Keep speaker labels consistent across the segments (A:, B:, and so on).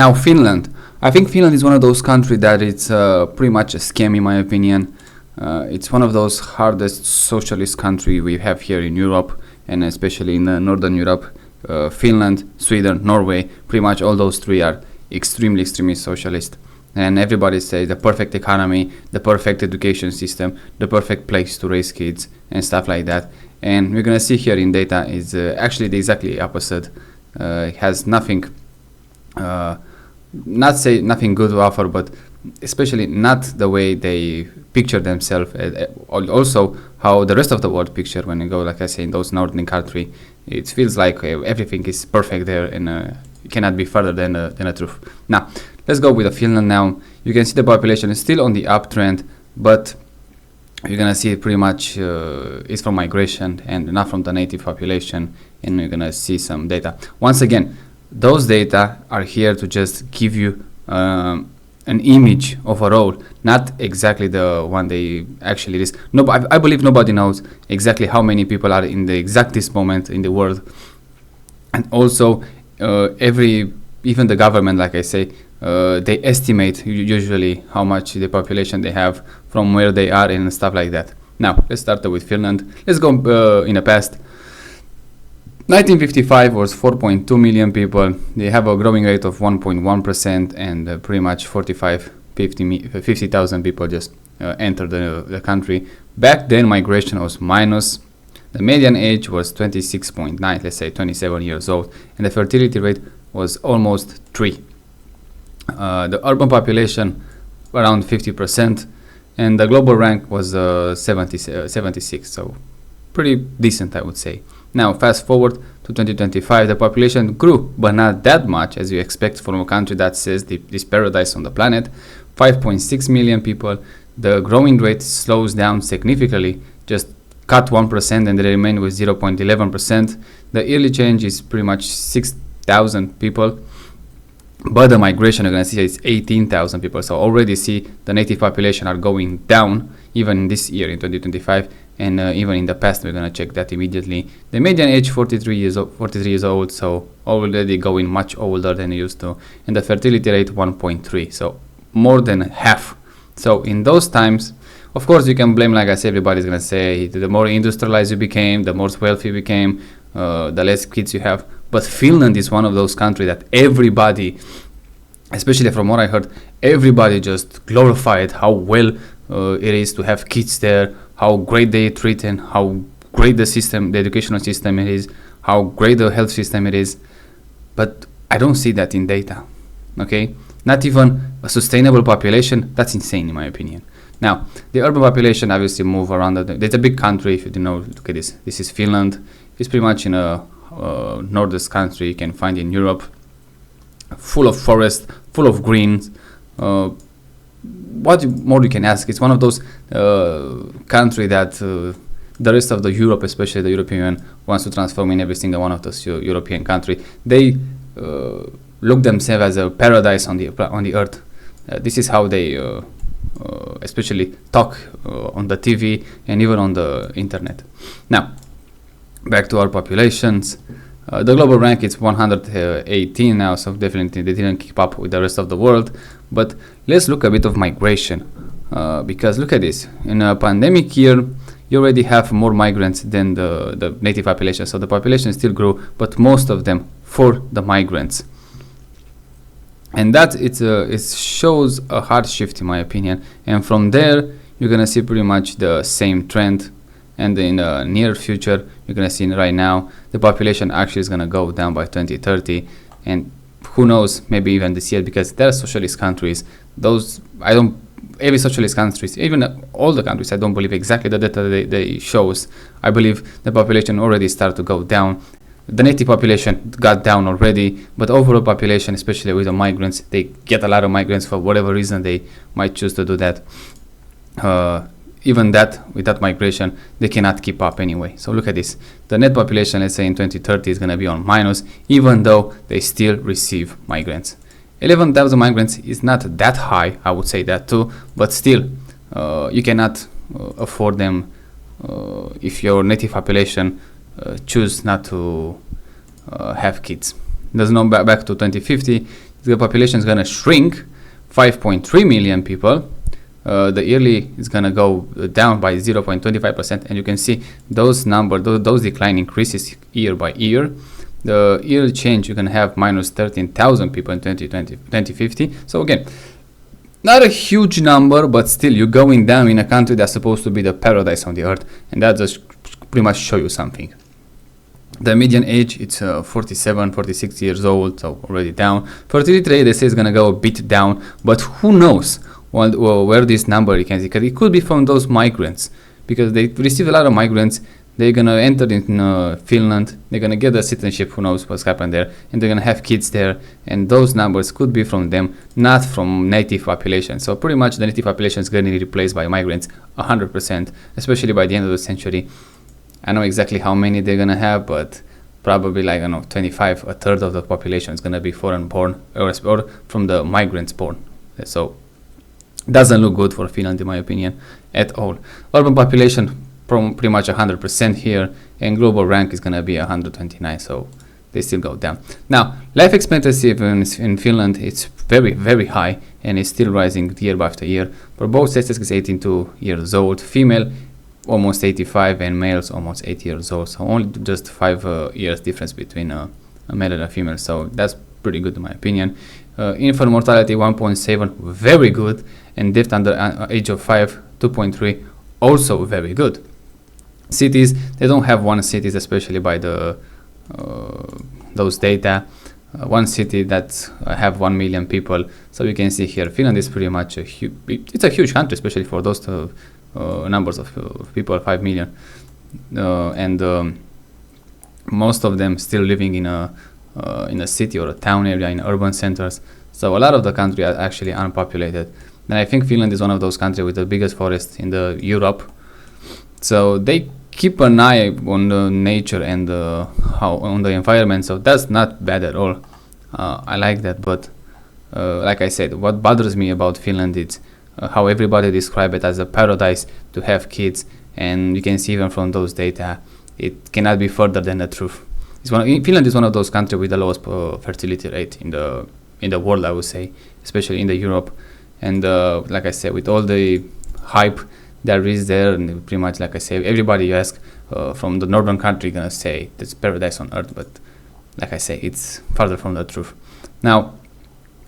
A: Now, Finland. I think Finland is one of those countries that it's pretty much a scam, in my opinion. It's one of those hardest socialist country we have here in Europe, and especially in Northern Europe. Finland, Sweden, Norway, pretty much all those three are extremely, extremely socialist. And everybody says the perfect economy, the perfect education system, the perfect place to raise kids, and stuff like that. And we're gonna see here in data is actually the exactly opposite. It has nothing. Not say nothing good to offer, but especially not the way they picture themselves. Also, how the rest of the world picture when you go, like I say, in those northern country, it feels like everything is perfect there, and it cannot be further than the truth. Now, let's go with the Finland. Now, you can see the population is still on the uptrend, but you're gonna see pretty much it's from migration and not from the native population, and you're gonna see some data. Once again, those data are here to just give you an image overall, not exactly the one they actually is. No, I believe nobody knows exactly how many people are in the exact this moment in the world, and also even the government, like I say, they estimate usually how much the population they have from where they are and stuff like that. Now let's start with Finland. Let's go in the past. 1955 was 4.2 million people. They have a growing rate of 1.1%, and pretty much 50,000 people just entered the country. Back then, migration was minus. The median age was 26.9, let's say 27 years old, and the fertility rate was almost 3. The urban population around 50%, and the global rank was 76, so pretty decent, I would say. Now, fast forward to 2025, the population grew, but not that much as you expect from a country that says this paradise on the planet. 5.6 million people. The growing rate slows down significantly, just cut 1%, and they remain with 0.11%. The yearly change is pretty much 6,000 people, but the migration, you're going to see, is 18,000 people. So already see the native population are going down, even this year in 2025. And even in the past, we're gonna check that immediately. The median age 43 years old, so already going much older than it used to. And the fertility rate 1.3, so more than half. So in those times, of course, you can blame, like I said, everybody's gonna say the more industrialized you became, the more wealthy you became, the less kids you have. But Finland is one of those countries that everybody, especially from what I heard, everybody just glorified how well it is to have kids there, how great they treat, and how great the educational system it is, how great the health system it is. But I don't see that in data, okay? Not even a sustainable population. That's insane, in my opinion. Now, the urban population obviously move around. It's a big country, if you don't know, look at this. This is Finland. It's pretty much in a northern country you can find in Europe, full of forest, full of greens. What more you can ask? It's one of those country that the rest of the Europe, especially the European Union, wants to transform in every single one of those European country. They look themselves as a paradise on the earth. This is how they especially talk on the TV and even on the internet. Now, back to our populations. The global rank is 118 now, so definitely they didn't keep up with the rest of the world. But let's look a bit of migration, because look at this. In a pandemic year, you already have more migrants than the native population. So the population still grew, but most of them for the migrants. And that it shows a hard shift, in my opinion. And from there, you're going to see pretty much the same trend. And in the near future, you're going to see right now, the population actually is going to go down by 2030. And who knows, maybe even this year, because there are socialist countries. Every socialist countries, even all the countries, I don't believe exactly the data they shows. I believe the population already started to go down. The native population got down already, but overall population, especially with the migrants, they get a lot of migrants for whatever reason they might choose to do that. Even that, with that migration, they cannot keep up anyway. So look at this. The net population, let's say in 2030, is going to be on minus, even though they still receive migrants. 11,000 migrants is not that high, I would say that too, but still, you cannot afford them if your native population choose not to have kids. There's no back to 2050. the population is gonna shrink 5.3 million people. The yearly is gonna go down by 0.25%, and you can see those those decline increases year by year. The year change, you can have minus 13,000 people in 2050. So again, not a huge number, but still you're going down in a country that's supposed to be the paradise on the earth, and that just pretty much show you something. The median age, it's 47, 46 years old, so already down. Fertility rate, they say, is gonna go a bit down, but who knows where this number you can see, because it could be from those migrants, because they receive a lot of migrants. They're gonna enter in Finland, they're gonna get the citizenship, who knows what's happened there, and they're gonna have kids there, and those numbers could be from them, not from native population. So pretty much the native population is gonna be replaced by migrants 100%, especially by the end of the century. I know exactly how many they're gonna have, but probably like, I don't know, 25, a third of the population is gonna be foreign born or from the migrants born. So doesn't look good for Finland, in my opinion, at all. Urban population pretty much 100% here, and global rank is gonna be 129, so they still go down. Now, life expectancy in Finland, it's very, very high, and it's still rising year after year. For both sexes, is 82 years old. Female, almost 85, and males almost 80 years old. So only just 5 years difference between a male and a female. So that's pretty good in my opinion. Infant mortality 1.7, very good, and death under age of 5, 2.3, also very good. Cities, they don't have one cities, especially by the those data. One city that have 1 million people. So you can see here, Finland is pretty much it's a huge country, especially for those numbers of people, 5 million, and most of them still living in a city or a town area, in urban centers. So a lot of the country are actually unpopulated, and I think Finland is one of those countries with the biggest forest in the Europe. So they keep an eye on the nature and on the environment. So that's not bad at all. I like that, but like I said, what bothers me about Finland is how everybody describe it as a paradise to have kids, and you can see even from those data, it cannot be further than the truth. Finland is one of those countries with the lowest fertility rate in the world, I would say, especially in the Europe. And like I said, with all the hype that is there, and pretty much, like I say, everybody you ask from the northern country gonna say it's paradise on earth, but like I say, it's farther from the truth. Now,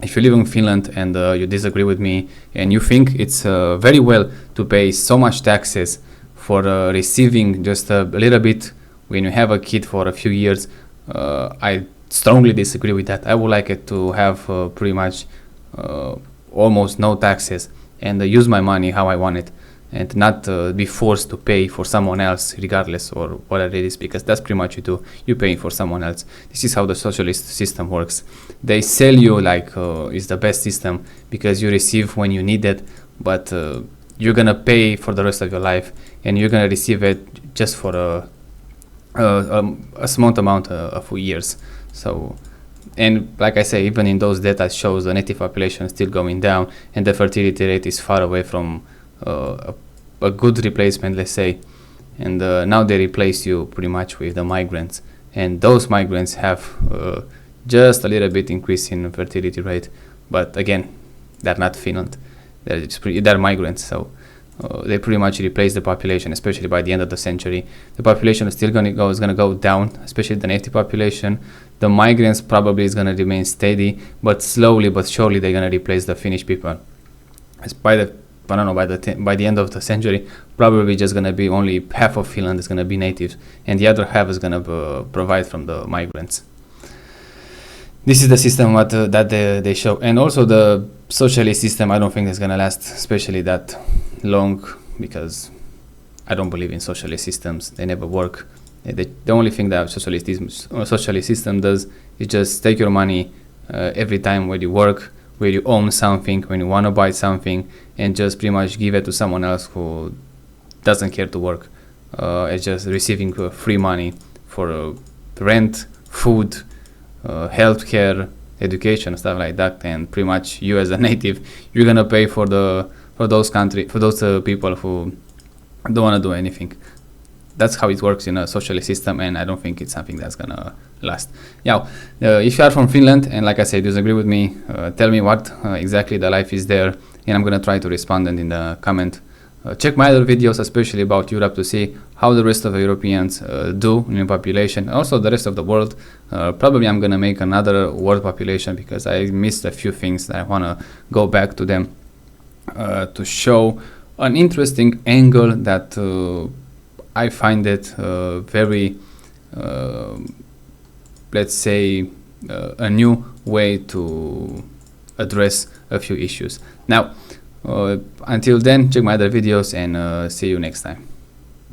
A: if you live in Finland and you disagree with me and you think it's very well to pay so much taxes for receiving just a little bit when you have a kid for a few years, I strongly disagree with that. I would like it to have pretty much almost no taxes and use my money how I want it, and not be forced to pay for someone else regardless or whatever it is, because that's pretty much you do. You're paying for someone else. This is how the socialist system works. They sell you like it's the best system because you receive when you need it, but you're gonna pay for the rest of your life, and you're gonna receive it just for a small amount of years. So, and like I say, even in those data shows the native population is still going down, and the fertility rate is far away from a good replacement, let's say. And now they replace you pretty much with the migrants, and those migrants have just a little bit increase in fertility rate, but again, they're not Finland. They're migrants, so they pretty much replace the population, especially by the end of the century. The population is still gonna go down, especially the native population. The migrants probably is gonna remain steady, but slowly but surely they're gonna replace the Finnish people. By the end of the century, probably just gonna be only half of Finland is gonna be natives, and the other half is gonna provide from the migrants. This is the system that they show, and also the socialist system. I don't think it's gonna last, especially that long, because I don't believe in socialist systems. They never work. The only thing that socialist system does is just take your money every time where you work, where you own something, when you want to buy something, and just pretty much give it to someone else who doesn't care to work. It's just receiving free money for rent, food, healthcare, education, stuff like that. And pretty much you as a native, you're gonna pay for those people who don't want to do anything. that's how it works in a socialist system, and I don't think it's something that's gonna last. Yeah, if you are from Finland and like I said, disagree with me, tell me what exactly the life is there, and I'm gonna try to respond in the comment. Check my other videos, especially about Europe, to see how the rest of the Europeans do in population, also the rest of the world. Probably I'm gonna make another world population because I missed a few things that I wanna go back to them to show an interesting angle that I find it very, let's say, a new way to address a few issues. Now, until then, check my other videos and see you next time.